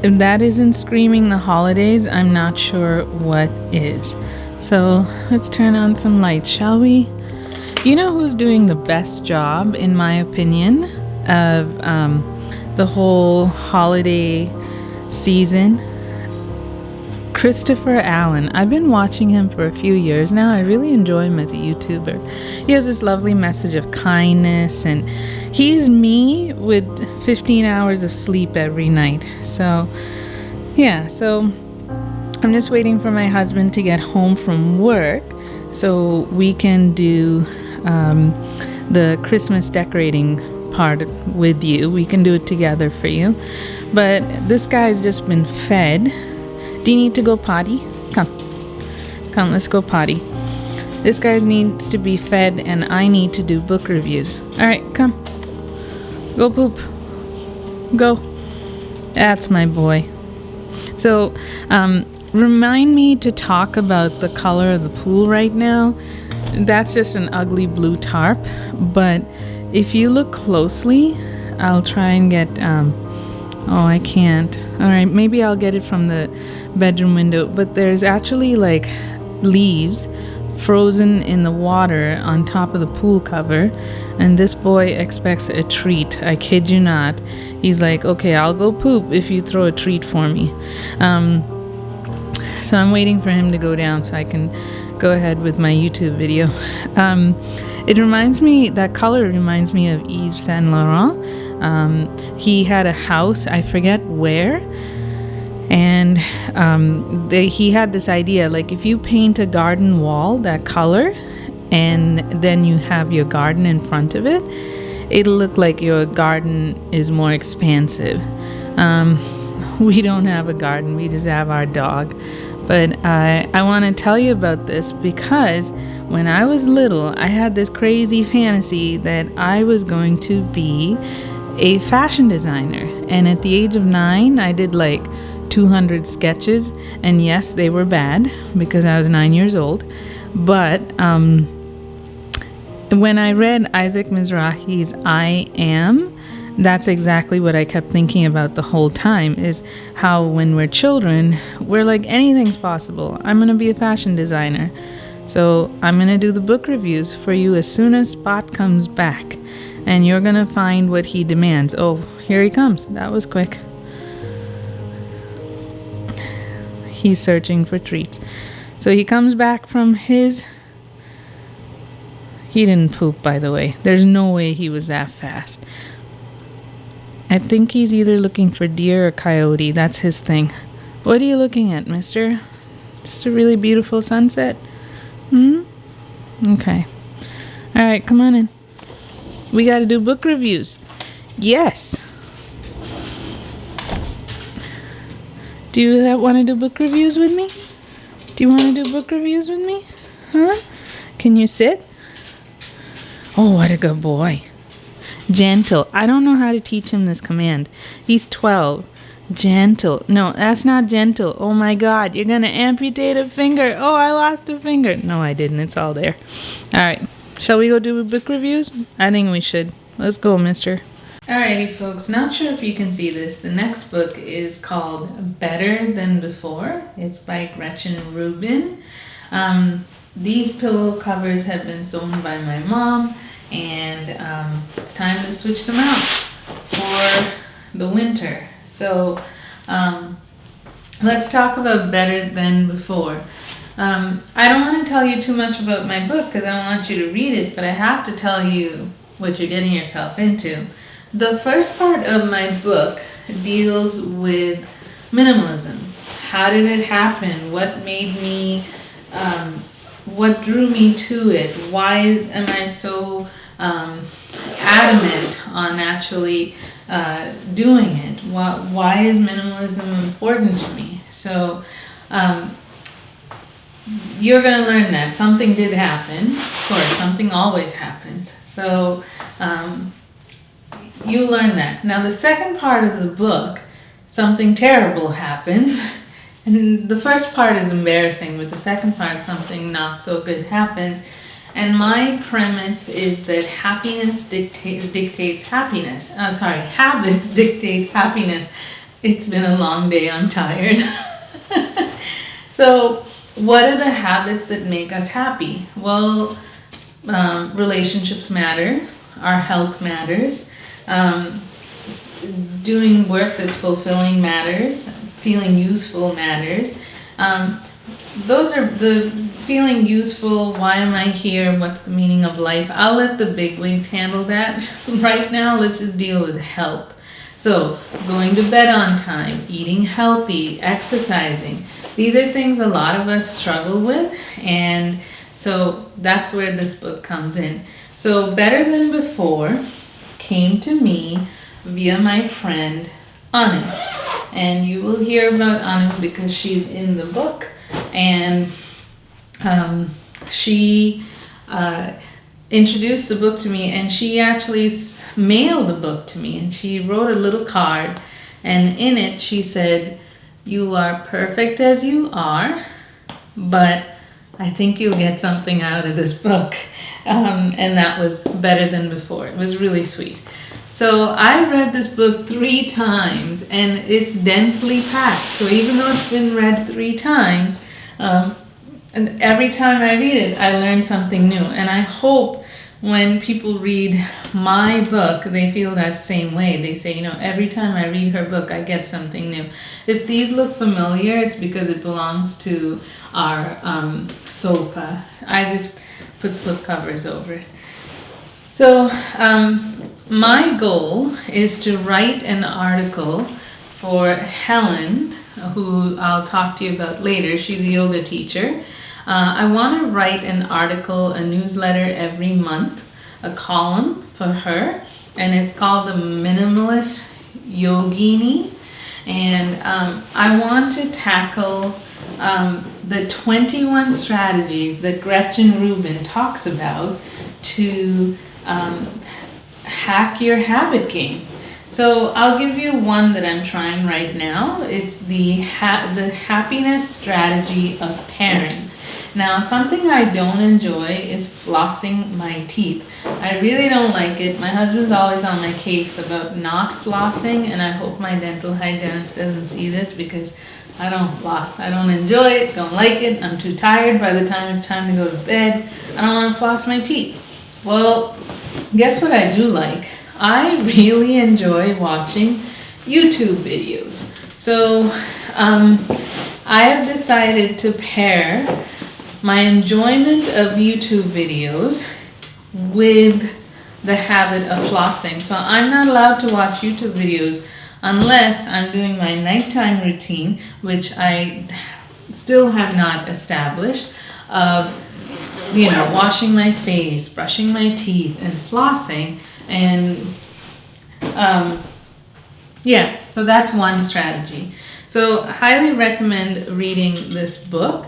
if that isn't screaming the holidays, I'm not sure what is. So let's turn on some lights, shall we? You know who's doing the best job, in my opinion, of the whole holiday season? Christopher Allen. I've been watching him for a few years now. I really enjoy him as a YouTuber. He has this lovely message of kindness, and he's me with 15 hours of sleep every night. So, yeah, so I'm just waiting for my husband to get home from work so we can do the Christmas decorating part with you. We can do it together for you. But this guy's just been fed. Do you need to go potty? Come, let's go potty. This guy needs to be fed and I need to do book reviews. All right, come. Go poop. Go. That's my boy. So, remind me to talk about the color of the pool right now. That's just an ugly blue tarp, but if you look closely, I'll try and get, oh, I can't. All right, maybe I'll get it from the bedroom window, but there's actually like leaves frozen in the water on top of the pool cover, and this boy expects a treat. I kid you not. He's like, okay, I'll go poop if you throw a treat for me. So I'm waiting for him to go down so I can go ahead with my YouTube video. It reminds me, that color reminds me of Yves Saint-Laurent. He had a house, I forget where, and he had this idea, like if you paint a garden wall that color and then you have your garden in front of it, it'll look like your garden is more expansive. We don't have a garden, we just have our dog. But I want to tell you about this because when I was little, I had this crazy fantasy that I was going to be a fashion designer. And at the age of 9, I did like 200 sketches. And yes, they were bad because I was 9 years old. But when I read Isaac Mizrachi's I Am, that's exactly what I kept thinking about the whole time, is how when we're children, we're like, anything's possible. I'm going to be a fashion designer. So I'm going to do the book reviews for you as soon as Spot comes back. And you're going to find what he demands. Oh, here he comes. That was quick. He's searching for treats. So he comes back from his... He didn't poop, by the way. There's no way he was that fast. I think he's either looking for deer or coyote. That's his thing. What are you looking at, mister? Just a really beautiful sunset? Okay. All right, come on in. We got to do book reviews. Yes. Do you want to do book reviews with me? Do you want to do book reviews with me? Huh? Can you sit? Oh, what a good boy. Gentle. I don't know how to teach him this command. He's 12. Gentle. No, that's not gentle. Oh my God, you're going to amputate a finger. Oh, I lost a finger. No, I didn't. It's all there. All right. Shall we go do book reviews? I think we should. Let's go, mister. Alrighty, folks. Not sure if you can see this. The next book is called Better Than Before. It's by Gretchen Rubin. These pillow covers have been sewn by my mom, and it's time to switch them out for the winter. So let's talk about Better Than Before. I don't want to tell you too much about my book because I want you to read it, but I have to tell you what you're getting yourself into. The first part of my book deals with minimalism. How did it happen? What made me, what drew me to it? Why am I so adamant on actually doing it? Why is minimalism important to me? So you're going to learn that. Something did happen. Of course, something always happens. So you learn that. Now, the second part of the book, something terrible happens. And the first part is embarrassing, but the second part, something not so good happens. And my premise is that happiness dictates happiness. Habits dictate happiness. It's been a long day. I'm tired. So, what are the habits that make us happy? Well, relationships matter. Our health matters. Doing work that's fulfilling matters. Feeling useful matters. Those are the feeling useful. Why am I here? What's the meaning of life? I'll let the bigwigs handle that. Right now, let's just deal with health. So, going to bed on time, eating healthy, exercising. These are things a lot of us struggle with, and so that's where this book comes in. So, Better Than Before came to me via my friend Anu. And you will hear about Anu because she's in the book. And she introduced the book to me, and she actually mailed the book to me, and she wrote a little card, and in it she said, "You are perfect as you are, but I think you'll get something out of this book." And that was Better Than Before. It was really sweet. So I read this book 3 times, and it's densely packed. So even though it's been read 3 times, and every time I read it, I learn something new. And I hope when people read my book, they feel that same way. They say, every time I read her book, I get something new. If these look familiar, it's because it belongs to our sofa. I just put slip covers over it. So my goal is to write an article for Helen, who I'll talk to you about later. She's a yoga teacher. I want to write an article, a newsletter every month, a column for her, and it's called The Minimalist Yogini. And I want to tackle the 21 strategies that Gretchen Rubin talks about to hack your habit game. So I'll give you one that I'm trying right now. It's the happiness strategy of pairing. Now, something I don't enjoy is flossing my teeth. I really don't like it. My husband's always on my case about not flossing, and I hope my dental hygienist doesn't see this because I don't floss. I don't enjoy it, don't like it. I'm too tired by the time it's time to go to bed. I don't want to floss my teeth. Well, guess what I do like? I really enjoy watching YouTube videos. So I have decided to pair my enjoyment of YouTube videos with the habit of flossing. So I'm not allowed to watch YouTube videos unless I'm doing my nighttime routine, which I still have not established, of washing my face, brushing my teeth, and flossing. And so that's one strategy. So I highly recommend reading this book.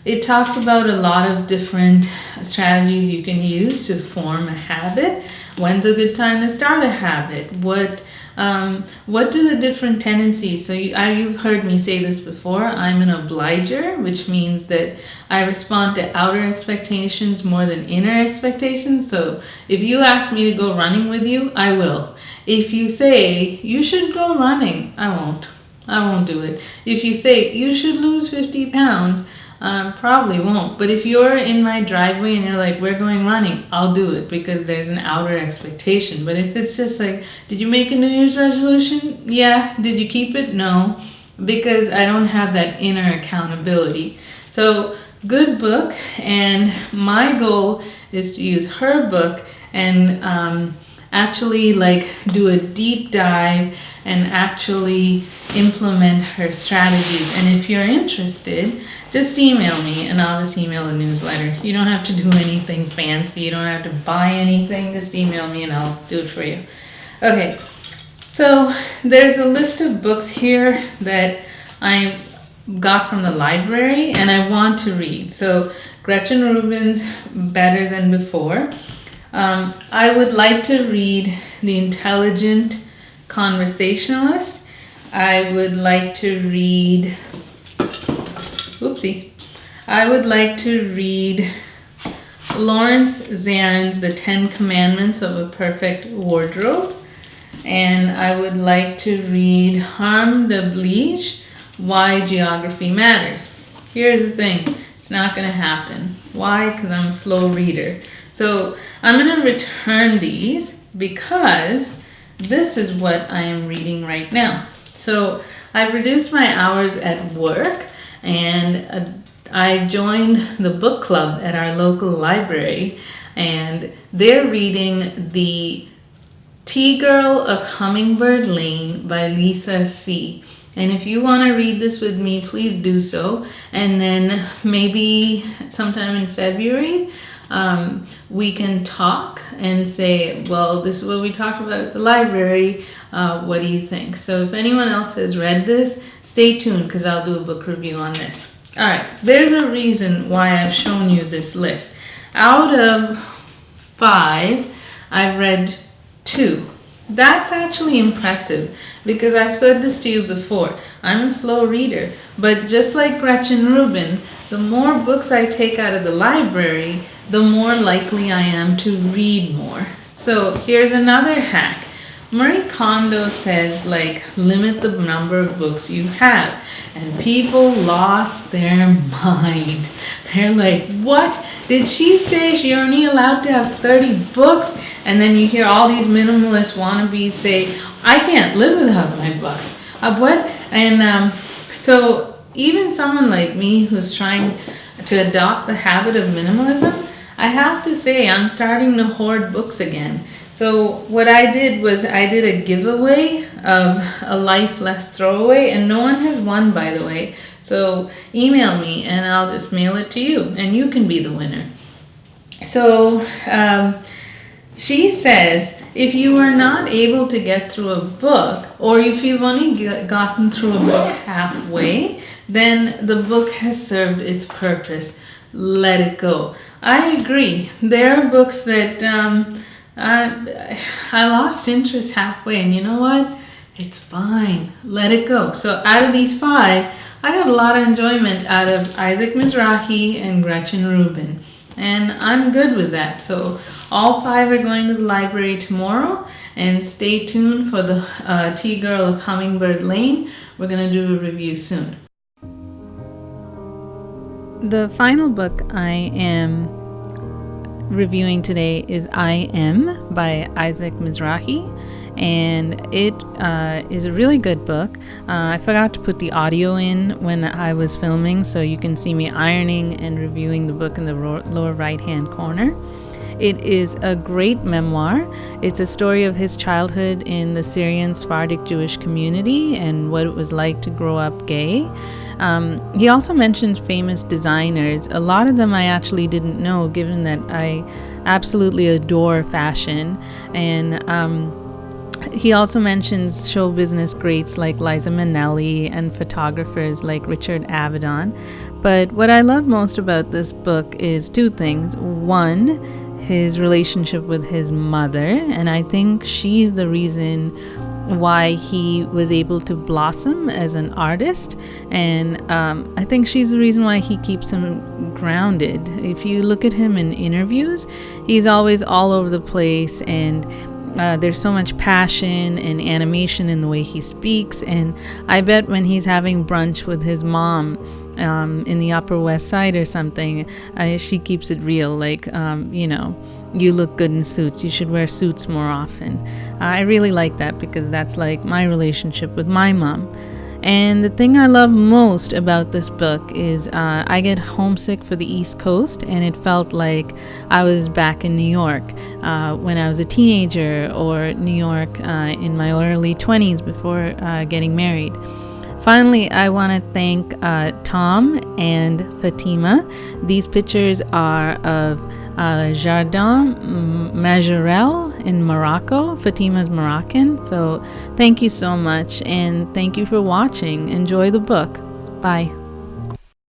It talks about a lot of different strategies you can use to form a habit. When's a good time to start a habit? What do the different tendencies? So you've heard me say this before. I'm an obliger, which means that I respond to outer expectations more than inner expectations. So if you ask me to go running with you, I will. If you say you should go running, I won't. I won't do it. If you say you should lose 50 pounds, probably won't. But if you're in my driveway and you're like, we're going running, I'll do it because there's an outer expectation. But if it's just like, did you make a New Year's resolution? Yeah. Did you keep it? No. Because I don't have that inner accountability. So good book. And my goal is to use her book and actually do a deep dive and actually implement her strategies. And if you're interested, just email me and I'll just email a newsletter. You don't have to do anything fancy. You don't have to buy anything. Just email me and I'll do it for you. Okay, so there's a list of books here that I got from the library and I want to read. So Gretchen Rubin's Better Than Before. I would like to read The Intelligent Conversationalist. I would like to read Lawrence Zarin's The 10 Commandments of a Perfect Wardrobe. and I would like to read Harm d'Oblige, Why Geography Matters. Here's the thing, it's not going to happen. Why? Because I'm a slow reader. So I'm going to return these because this is what I am reading right now. So I've reduced my hours at work, and I joined the book club at our local library, and they're reading The Tea Girl of Hummingbird Lane by Lisa C. And if you want to read this with me, please do so. And then maybe sometime in February, we can talk and say, well, this is what we talked about at the library. What do you think? So if anyone else has read this, stay tuned because I'll do a book review on this. All right, there's a reason why I've shown you this list. Out of 5, I've read 2. That's actually impressive because I've said this to you before. I'm a slow reader, but just like Gretchen Rubin, the more books I take out of the library, the more likely I am to read more. So here's another hack. Marie Kondo says, limit the number of books you have. And people lost their mind. They're like, what? Did she say she only allowed to have 30 books? And then you hear all these minimalist wannabes say, I can't live without my books. What? And so even someone like me who's trying to adopt the habit of minimalism, I have to say I'm starting to hoard books again. So what I did was I did a giveaway of A Life Less Throwaway, and no one has won, by the way. So email me and I'll just mail it to you and you can be the winner. So she says, if you are not able to get through a book, or if you've only gotten through a book halfway, then the book has served its purpose. Let it go. I agree. There are books that I lost interest halfway, and you know what? It's fine. Let it go. So out of these 5, I got a lot of enjoyment out of Isaac Mizrachi and Gretchen Rubin. And I'm good with that. So all 5 are going to the library tomorrow. And stay tuned for the Tea Girl of Hummingbird Lane. We're going to do a review soon. The final book I am reviewing today is I Am by Isaac Mizrachi, and it is a really good book. I forgot to put the audio in when I was filming, so you can see me ironing and reviewing the book in the lower right hand corner. It is a great memoir. It's a story of his childhood in the Syrian Sephardic Jewish community and what it was like to grow up gay. He also mentions famous designers. A lot of them I actually didn't know, given that I absolutely adore fashion. And he also mentions show business greats like Liza Minnelli and photographers like Richard Avedon. But what I love most about this book is 2 things. One, his relationship with his mother, and I think she's the reason why he was able to blossom as an artist, and I think she's the reason why he keeps him grounded. If you look at him in interviews, he's always all over the place, and there's so much passion and animation in the way he speaks. And I bet when he's having brunch with his mom in the Upper West Side or something, she keeps it real, like, you look good in suits, you should wear suits more often. I really like that because that's like my relationship with my mom. And the thing I love most about this book is I get homesick for the East Coast, and it felt like I was back in New York when I was a teenager, or New York in my early 20s before getting married. Finally, I want to thank Tom and Fatima. These pictures are of Jardin Majorelle in Morocco. Fatima's Moroccan. So thank you so much, and thank you for watching. Enjoy the book. Bye.